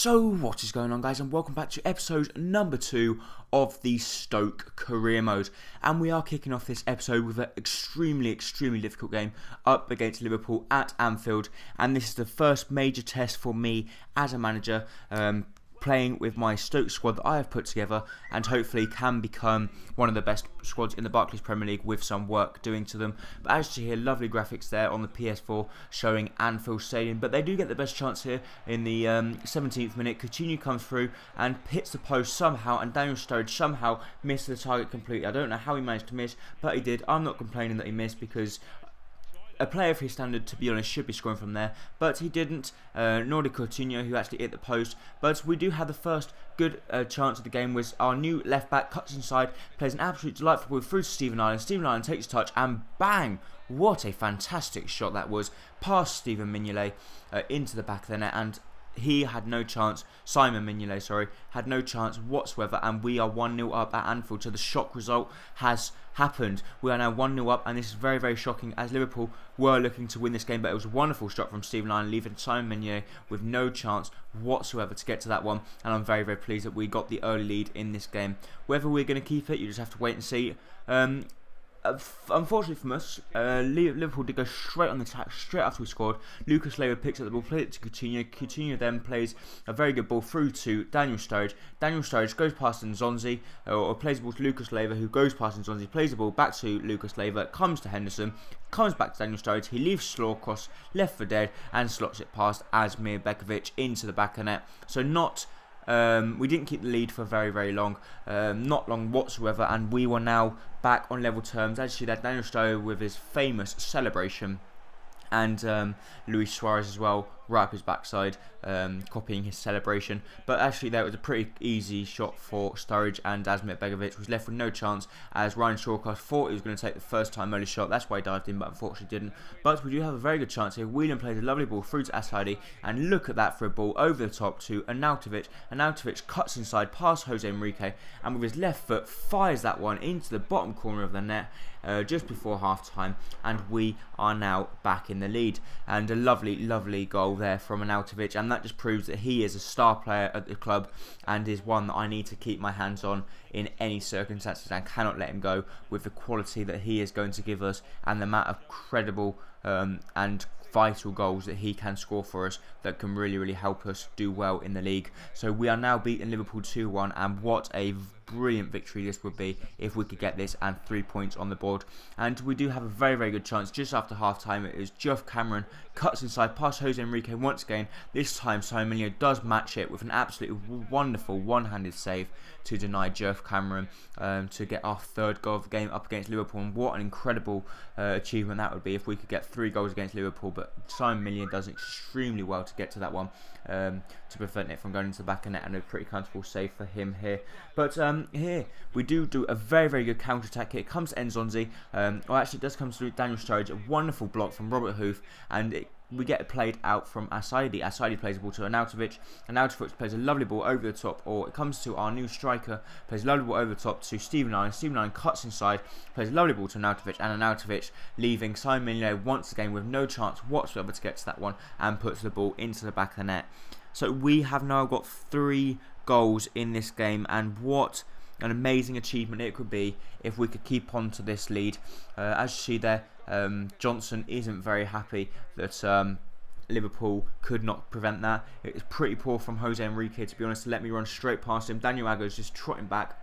So what is going on, guys, and welcome back to episode number 2 of the Stoke career mode. And we are kicking off this episode with an extremely difficult game up against Liverpool at Anfield, and this is the first major test for me as a manager, playing with my Stoke squad that I have put together, and hopefully can become one of the best squads in the Barclays Premier League with some work doing to them. But as you hear, lovely graphics there on the PS4 showing Anfield Stadium, but they do get the best chance here in the 17th minute. Coutinho comes through and hits the post somehow, and Daniel Sturridge somehow missed the target completely. I don't know how he managed to miss, but he did. I'm not complaining that he missed, because a player of his standard, to be honest, should be scoring from there, but he didn't, nor did Coutinho, who actually hit the post. But we do have the first good chance of the game, was our new left back cuts inside, plays an absolute delightful ball through to Stephen Ireland. Stephen Ireland takes a touch, and bang! What a fantastic shot that was, past Stephen Mignolet into the back of the net, and he had no chance. Simon Mignolet, sorry, had no chance whatsoever, and we are 1-0 up at Anfield. So the shock result has happened. We are now 1-0 up, and this is very shocking, as Liverpool were looking to win this game, but it was a wonderful shot from Stephen Ireland, leaving Simon Mignolet with no chance whatsoever to get to that one, and I'm very pleased that we got the early lead in this game. Whether we're going to keep it, you just have to wait and see. Unfortunately for us, Liverpool did go straight on the attack, straight after we scored. Lucas Leiva picks up the ball, plays it to Coutinho. Coutinho then plays a very good ball through to Daniel Sturridge. Daniel Sturridge goes past Nzonzi, or plays the ball to Lucas Leiva, who goes past Nzonzi, plays the ball back to Lucas Leiva, comes to Henderson, comes back to Daniel Sturridge. He leaves Slaw across left for dead and slots it past Asmir Begovic into the back of net. So we didn't keep the lead for very long, not long whatsoever, and we were now back on level terms. As you see that, Daniel Sturridge with his famous celebration, and Luis Suarez as well, right up his backside, copying his celebration. But actually that was a pretty easy shot for Sturridge, and Asmir Begovic was left with no chance, as Ryan Shawcross thought he was going to take the first time early shot. That's why he dived in, but unfortunately didn't. But we do have a very good chance here. Whelan plays a lovely ball through to Asadi, and look at that for a ball over the top to Arnautovic. Arnautovic cuts inside past Jose Enrique, and with his left foot fires that one into the bottom corner of the net just before half time, and we are now back in the lead. And a lovely goal there from Arnautovic, and that just proves that he is a star player at the club, and is one that I need to keep my hands on in any circumstances, and cannot let him go with the quality that he is going to give us, and the amount of credible and vital goals that he can score for us that can really help us do well in the league. So we are now beating Liverpool 2-1, and what a brilliant victory this would be if we could get this and 3 points on the board. And we do have a very good chance just after half time. It is Geoff Cameron cuts inside past Jose Enrique once again. This time Simon Mignolet does match it with an absolutely wonderful one-handed save to deny Geoff Cameron to get our third goal of the game up against Liverpool. And what an incredible achievement that would be if we could get 3 goals against Liverpool. But Simon Mignolet does extremely well to get to that one, to prevent it from going into the back of net, and a pretty comfortable save for him here. But here we do a very good counter attack. Here it comes to Nzonzi, or actually it does come through Daniel Sturridge, a wonderful block from Robert Hoof, and we get it played out from Asadi. Asadi plays the ball to Arnautovic. Arnautovic plays a lovely ball over the top, or it comes to our new striker, plays a lovely ball over the top to Stephen Ireland. Stephen Ireland cuts inside, plays a lovely ball to Arnautovic, and Arnautovic leaving Simon Mignolet once again with no chance whatsoever to get to that one, and puts the ball into the back of the net. So we have now got 3 goals in this game, and what an amazing achievement it could be if we could keep on to this lead. As you see there, Johnson isn't very happy that Liverpool could not prevent that. It was pretty poor from Jose Enrique, to be honest, to let me run straight past him. Daniel Agger's just trotting back.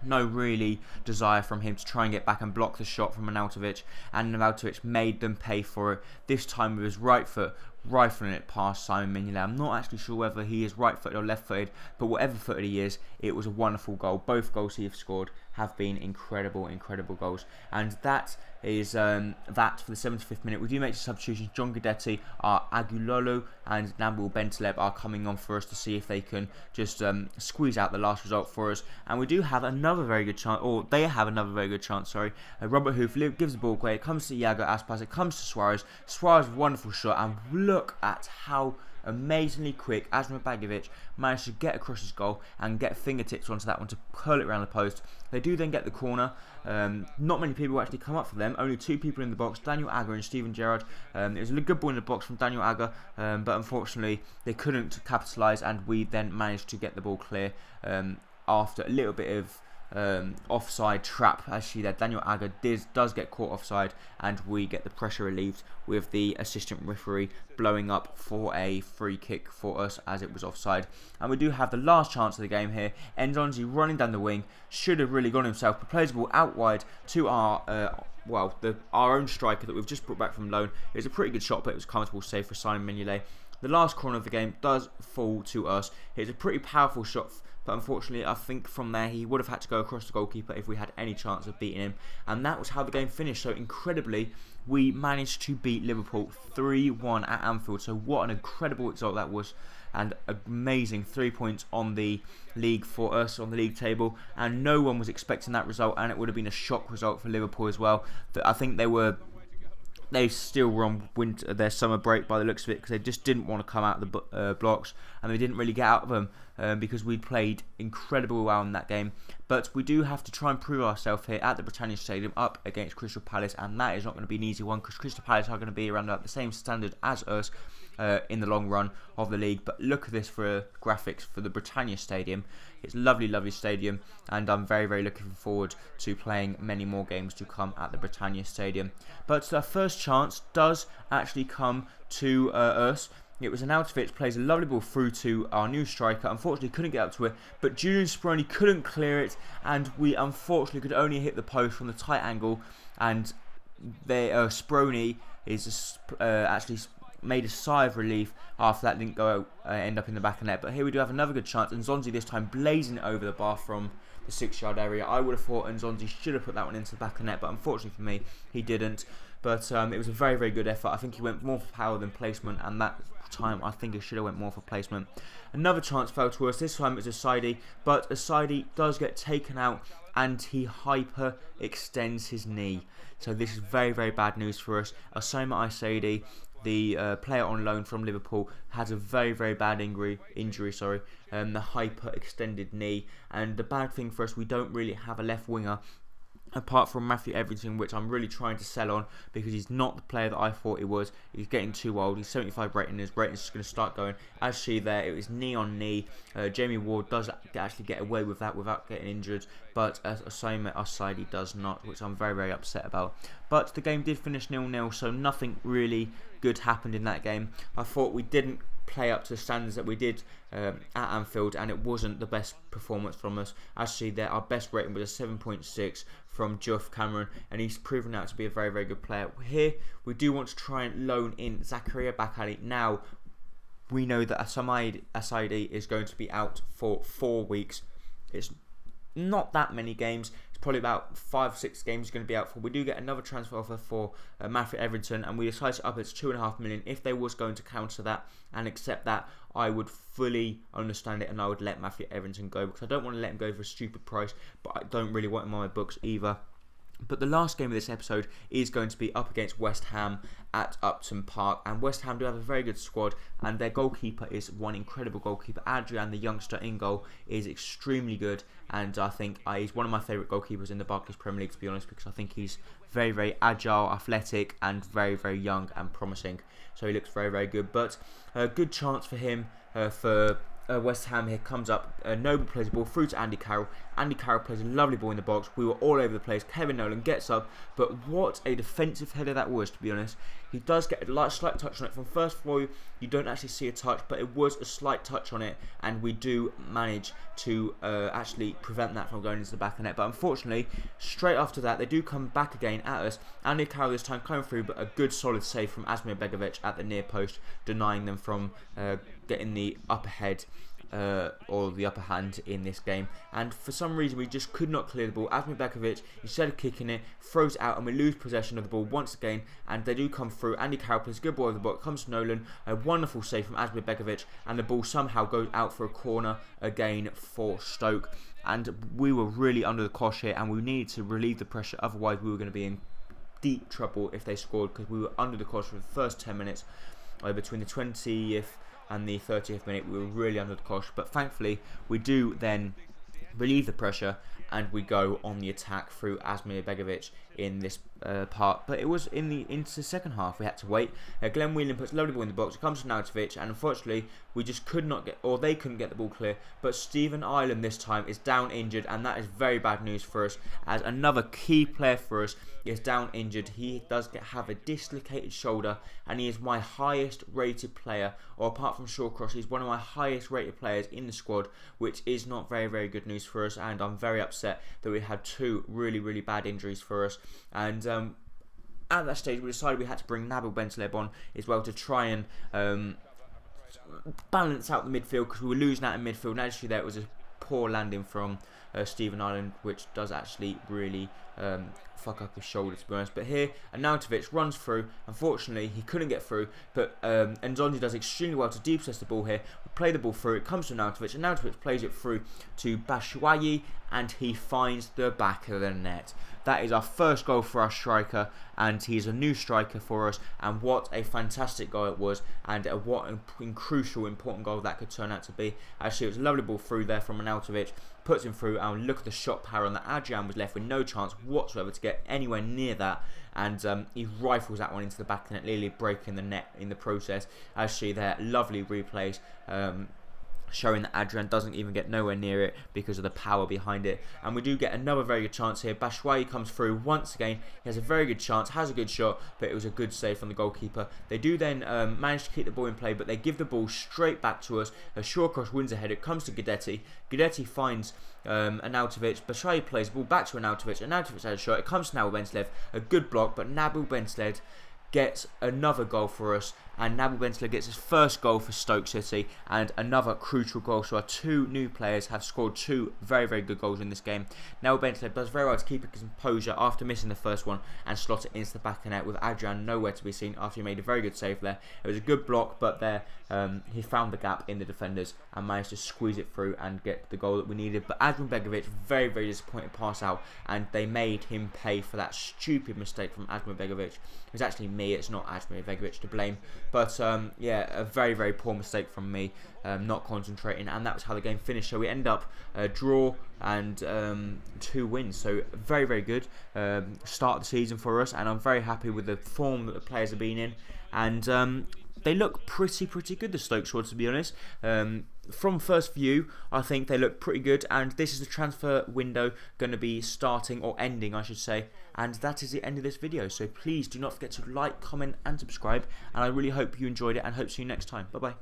No really desire from him to try and get back and block the shot from Arnautovic, and Arnautovic made them pay for it, this time with his right foot, rifling it past Simon Mignolet. I'm not actually sure whether he is right-footed or left-footed, but whatever footed he is, it was a wonderful goal. Both goals he has scored have been incredible goals. And that is that for the 75th minute. We do make the substitutions. John Guidetti, Agulolo, and Nabil Bentaleb are coming on for us to see if they can just squeeze out the last result for us. And we do have another very good chance, or they have another very good chance, sorry. Robert Hoof gives the ball away. It comes to Iago Aspas. It comes to Suarez. Suarez with a wonderful shot, and look look at how amazingly quick Asmir Begovic managed to get across his goal and get fingertips onto that one to curl it around the post. They do then get the corner. Not many people actually come up for them. Only 2 people in the box, Daniel Agger and Steven Gerrard. It was a good ball in the box from Daniel Agger, but unfortunately they couldn't capitalise, and we then managed to get the ball clear after a little bit of offside trap. Actually, that Daniel Agger does get caught offside, and we get the pressure relieved with the assistant referee blowing up for a free kick for us as it was offside. And we do have the last chance of the game here. Nzonzi running down the wing, should have really gone himself, but plays the ball out wide to our own striker that we've just brought back from loan. It was a pretty good shot, but it was a comfortable save for Simon Mignolet. The last corner of the game does fall to us. It's a pretty powerful shot, but unfortunately I think from there he would have had to go across the goalkeeper if we had any chance of beating him, and that was how the game finished. So incredibly, we managed to beat Liverpool 3-1 at Anfield. So what an incredible result that was, and amazing 3 points on the league for us on the league table, and no one was expecting that result, and it would have been a shock result for Liverpool as well. I think they still were on their summer break by the looks of it, because they just didn't want to come out of the blocks, and they didn't really get out of them because we played incredibly well in that game. But we do have to try and prove ourselves here at the Britannia Stadium up against Crystal Palace, and that is not going to be an easy one, because Crystal Palace are going to be around about the same standard as us in the long run of the league. But look at this for graphics for the Britannia Stadium. It's a lovely, lovely stadium, and I'm very, very looking forward to playing many more games to come at the Britannia Stadium. But the first chance does actually come to us. It was an Arnautovic plays a lovely ball through to our new striker. Unfortunately, couldn't get up to it, but Julian Speroni couldn't clear it, and we unfortunately could only hit the post from the tight angle. And Speroni is actually made a sigh of relief after that didn't go end up in the back of net. But here we do have another good chance, and Nzonzi this time blazing it over the bar from the 6-yard area. I would have thought Nzonzi should have put that one into the back of net, but unfortunately for me, he didn't. But it was a very, very good effort. I think he went more for power than placement, and that time I think he should have went more for placement. Another chance fell to us. This time it was Asidi, but Asidi does get taken out, and he hyper extends his knee. So this is very, very bad news for us. Osama Asidi, the player on loan from Liverpool, has a very, very bad injury. The hyper extended knee, and the bad thing for us, we don't really have a left winger apart from Matthew Everton, which I'm really trying to sell on, because he's not the player that I thought he was. He's getting too old. He's 75 rating. His rating is just going to start going. As she there, it was knee on knee. Jamie Ward does actually get away with that without getting injured, but Osama Asidi does not, which I'm very, very upset about. But the game did finish 0-0, so nothing really good happened in that game. I thought we didn't play up to the standards that we did at Anfield, and it wasn't the best performance from us. Actually, there our best rating was a 7.6 from Geoff Cameron, and he's proven out to be a very, very good player. Here, we do want to try and loan in Zakaria Bakali. Now, we know that Asidi is going to be out for 4 weeks. It's not that many games. It's probably about 5-6 games he's going to be out for. We do get another transfer offer for Matthew Everton, and we decided to up it to $2.5 million. If they was going to counter that and accept that, I would fully understand it, and I would let Matthew Everton go, because I don't want to let him go for a stupid price, but I don't really want him on my books either. But the last game of this episode is going to be up against West Ham at Upton Park, and West Ham do have a very good squad, and their goalkeeper is one incredible goalkeeper. Adrian, the youngster in goal, is extremely good, and I think he's one of my favourite goalkeepers in the Barclays Premier League, to be honest, because I think he's very, very agile, athletic, and very, very young and promising. So he looks very, very good. But a good chance for him for West Ham here comes up. Noble plays the ball through to Andy Carroll. Andy Carroll plays a lovely ball in the box. We were all over the place. Kevin Nolan gets up, but what a defensive header that was, to be honest. He does get a slight touch on it. From first floor, you don't actually see a touch, but it was a slight touch on it, and we do manage to actually prevent that from going into the back of the net. But unfortunately, straight after that, they do come back again at us. Andy Carroll this time coming through, but a good solid save from Asmir Begovic at the near post, denying them from getting the upper head or the upper hand in this game. And for some reason, we just could not clear the ball. Asmir Begovic, instead of kicking it, throws it out, and we lose possession of the ball once again. And they do come through. Andy Carroll plays a good ball over the box, comes to Nolan, a wonderful save from Asmir Begovic, and the ball somehow goes out for a corner again for Stoke. And we were really under the cosh here, and we needed to relieve the pressure, otherwise we were going to be in deep trouble if they scored, because we were under the cosh for the first 10 minutes. between the 20th and the 30th minute. We were really under the cosh, but thankfully we do then relieve the pressure and we go on the attack through Asmir Begovic in this part. But it was into the second half we had to wait. Glenn Whelan puts a lovely ball in the box. It comes to Nautovic, and unfortunately we just could not get, or they couldn't get the ball clear. But Stephen Ireland this time is down injured, and that is very bad news for us, as another key player for us is down injured. He does have a dislocated shoulder, and he is my highest rated player, or apart from Shawcross, he's one of my highest rated players in the squad, which is not very good news for us. And I'm very upset that we had two really bad injuries for us. And at that stage we decided we had to bring Nabil Bentaleb on as well to try and balance out the midfield, because we were losing out in midfield, and actually there was a poor landing from Stephen Ireland, which does actually really fuck up his shoulder, to be honest. But here Arnautovic runs through. Unfortunately he couldn't get through, but Nzonzi does extremely well to deep possess the ball here. We play the ball through, it comes to Arnautovic, and Arnautovic plays it through to Batshuayi, and he finds the back of the net. That is our first goal for our striker, and he's a new striker for us, and what a fantastic goal it was, and what a crucial, important goal that could turn out to be. Actually, it was a lovely ball through there from Arnautovic, puts him through, and look at the shot power on that. Adrian was left with no chance whatsoever to get anywhere near that, and he rifles that one into the back of the net, nearly breaking the net in the process. Actually, there, lovely replays, showing that Adrian doesn't even get nowhere near it because of the power behind it. And we do get another very good chance here. Batshuayi comes through once again. He has a very good chance, has a good shot, but it was a good save from the goalkeeper. They do then manage to keep the ball in play, but they give the ball straight back to us. A Shawcross wins ahead. It comes to Guidetti. Guidetti finds Arnautovic. Batshuayi plays the ball back to Arnautovic. Arnautovic has a shot. It comes to Nabil Bentaleb. A good block, but Nabil Bentaleb gets another goal for us, and Nabil Bentaleb gets his first goal for Stoke City, and another crucial goal. So our two new players have scored two very good goals in this game. Nabil Bentaleb does very well to keep his composure after missing the first one and slot it into the back of the net, with Adrian nowhere to be seen after he made a very good save there. It was a good block, but there he found the gap in the defenders and managed to squeeze it through and get the goal that we needed. But Adrian Begovic, very disappointed pass out, and they made him pay for that stupid mistake from Adrian Begovic. It was actually me, it's not Adrian Begovic to blame. But yeah, a very poor mistake from me, not concentrating, and that was how the game finished. So we end up a draw and 2 wins. So very good start of the season for us, and I'm very happy with the form that the players have been in, and they look pretty good, the Stoke squad, to be honest. From first view, I think they look pretty good, and this is the transfer window going to be starting, or ending I should say, and that is the end of this video. So please do not forget to like, comment and subscribe, and I really hope you enjoyed it, and hope to see you next time. Bye bye.